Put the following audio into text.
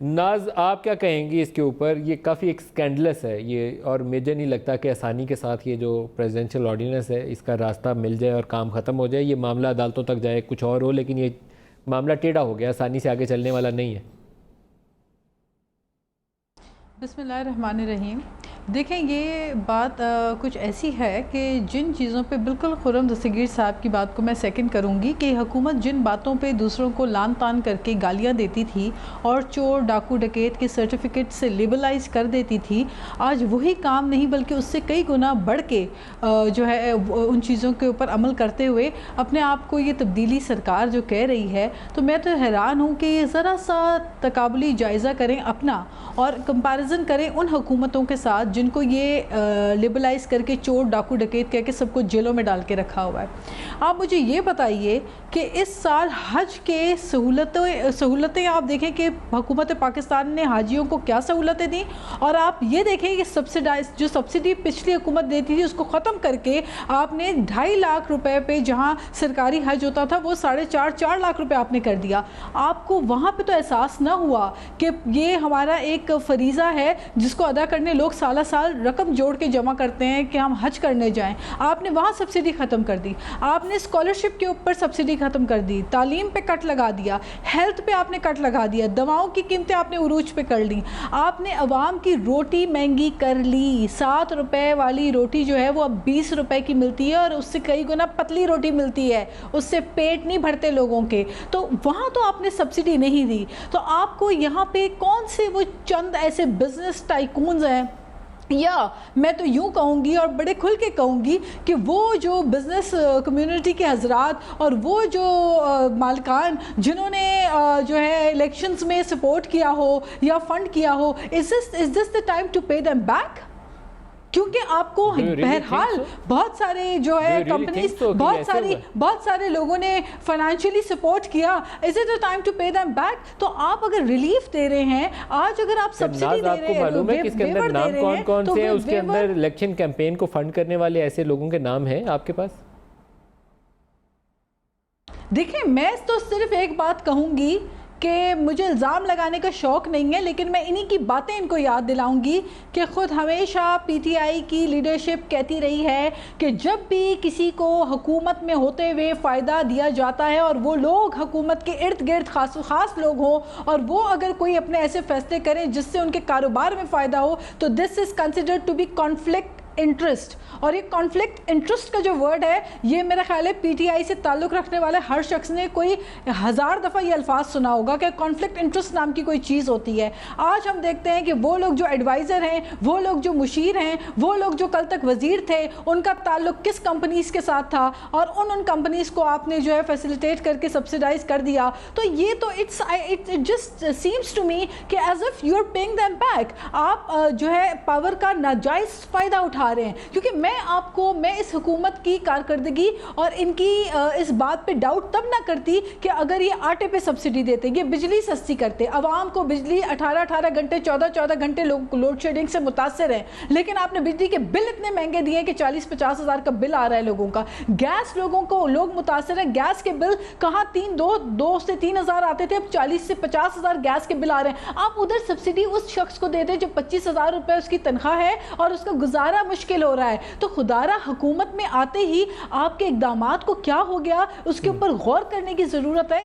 ناز آپ کیا کہیں گی اس کے اوپر؟ یہ کافی ایک سکینڈلس ہے یہ، اور مجھے نہیں لگتا کہ آسانی کے ساتھ یہ جو پریزیڈنشل آرڈیننس ہے اس کا راستہ مل جائے اور کام ختم ہو جائے. یہ معاملہ عدالتوں تک جائے کچھ اور ہو، لیکن یہ معاملہ ٹیڑھا ہو گیا، آسانی سے آگے چلنے والا نہیں ہے. بسم اللہ الرحمن الرحیم. دیکھیں یہ بات کچھ ایسی ہے کہ جن چیزوں پہ بالکل خرم دستگیر صاحب کی بات کو میں سیکنڈ کروں گی کہ حکومت جن باتوں پہ دوسروں کو لان تان کر کے گالیاں دیتی تھی اور چور ڈاکو ڈکیت کے سرٹیفکیٹ سے لیبلائز کر دیتی تھی، آج وہی کام نہیں بلکہ اس سے کئی گنا بڑھ کے جو ہے ان چیزوں کے اوپر عمل کرتے ہوئے اپنے آپ کو یہ تبدیلی سرکار جو کہہ رہی ہے. تو میں تو حیران ہوں کہ یہ ذرا سا تقابلی جائزہ کریں اپنا اور کمپیریزن کریں ان حکومتوں کے ساتھ جن کو یہ لیبلائز کر کے چور ڈاکو ڈکیت کہہ کے سب کو جیلوں میں ڈال کے رکھا ہوا ہے. آپ مجھے یہ بتائیے کہ اس سال حج کے سہولتیں آپ دیکھیں کہ حکومت پاکستان نے حاجیوں کو کیا سہولتیں دیں، اور آپ یہ دیکھیں کہ جو سبسڈی پچھلی حکومت دیتی تھی اس کو ختم کر کے آپ نے 2.5 لاکھ روپے پہ جہاں سرکاری حج ہوتا تھا وہ 4.5 لاکھ روپے آپ نے کر دیا. آپ کو وہاں پہ تو احساس نہ ہوا کہ یہ ہمارا ایک فریضہ ہے جس کو ادا کرنے لوگ سالہ سال رقم جوڑ کے جمع کرتے ہیں کہ ہم حج کرنے جائیں. آپ نے وہاں سبسڈی ختم کر دی، آپ نے اسکالرشپ کے اوپر سبسڈی ختم کر دی، تعلیم پہ کٹ لگا دیا، ہیلتھ پہ آپ نے کٹ لگا دیا، دواؤں کی قیمتیں آپ نے عروج پہ کر لی. آپ نے عوام کی روٹی مہنگی کر لی. 7 روپے والی روٹی جو ہے وہ اب 20 روپے کی ملتی ہے اور اس سے کئی گنا پتلی روٹی ملتی ہے، اس سے پیٹ نہیں بھرتے لوگوں کے. تو وہاں تو آپ نے سبسڈی نہیں دی. تو آپ کو یہاں پہ کون سے وہ چند ایسے بزنس ٹائکونز ہیں، یا میں تو یوں کہوں گی اور بڑے کھل کے کہوں گی کہ وہ جو بزنس کمیونٹی کے حضرات اور وہ جو مالکان جنہوں نے جو ہے الیکشنز میں سپورٹ کیا ہو یا فنڈ کیا ہو، is this the time to pay them back؟ کیونکہ آپ کو بہرحال بہت سارے جو ہے کمپنیز بہت سارے لوگوں نے فائنینشلی سپورٹ کیا. Is it a time to pay them back? تو آپ اگر ریلیف دے رہے ہیں، آج اگر آپ سبسڈی دے رہے ہیں، معلوم ہے کہ اس کے اندر نام کون کون سے ہیں؟ اس کے اندر الیکشن کیمپین کو فنڈ کرنے والے ایسے لوگوں کے نام ہیں آپ کے پاس؟ دیکھیں میں تو صرف ایک بات کہوں گی کہ مجھے الزام لگانے کا شوق نہیں ہے، لیکن میں انہی کی باتیں ان کو یاد دلاؤں گی کہ خود ہمیشہ پی ٹی آئی کی لیڈرشپ کہتی رہی ہے کہ جب بھی کسی کو حکومت میں ہوتے ہوئے فائدہ دیا جاتا ہے اور وہ لوگ حکومت کے ارد گرد خاص لوگ ہوں اور وہ اگر کوئی اپنے ایسے فیصلے کریں جس سے ان کے کاروبار میں فائدہ ہو، تو this is considered to be conflict interest. اور یہ کانفلکٹ انٹرسٹ کا جو ورڈ ہے، یہ میرا خیال ہے پی ٹی آئی سے تعلق رکھنے والے ہر شخص نے کوئی 1000 دفعہ یہ الفاظ سنا ہوگا کہ کانفلکٹ انٹرسٹ نام کی کوئی چیز ہوتی ہے. آج ہم دیکھتے ہیں کہ وہ لوگ جو ایڈوائزر ہیں، وہ لوگ جو مشیر ہیں، وہ لوگ جو کل تک وزیر تھے، ان کا تعلق کس کمپنیز کے ساتھ تھا اور ان کمپنیز کو آپ نے جو ہے فیسیلیٹیٹ کر کے سبسیڈائز کر دیا. تو یہ تو it just seems to me کہ as if you are paying them back. آپ جو ہے پاور کا ناجائز فائدہ اٹھا رہے ہیں. کیونکہ میں اس حکومت کی کارکردگی اور ان کی اس بات پہ ڈاؤٹ تب نہ کرتی کہ اگر یہ آٹے پہ سبسڈی دیتے، یہ بجلی سستی کرتے، عوام کو بجلی 18 گھنٹے 14 گھنٹے لوگ لوڈ شیڈنگ سے متاثر ہیں، لیکن آپ نے بجلی کے بل اتنے مہنگے دیے کہ 40-50 ہزار کا بل آ رہا ہے لوگوں کا. گیس لوگوں کو لوگ متاثر ہیں، گیس کے بل کہاں 2 سے 3 ہزار آتے تھے، اب 40 سے 50 ہزار گیس کے بل آ رہے ہیں. آپ ادھر سبسڈی اس شخص کو دے دیں جو 25,000 روپے اس کی تنخواہ ہے اور اس کا گزارا مشکل ہو رہا ہے. تو خدا را حکومت میں آتے ہی آپ کے اقدامات کو کیا ہو گیا، اس کے اوپر غور کرنے کی ضرورت ہے.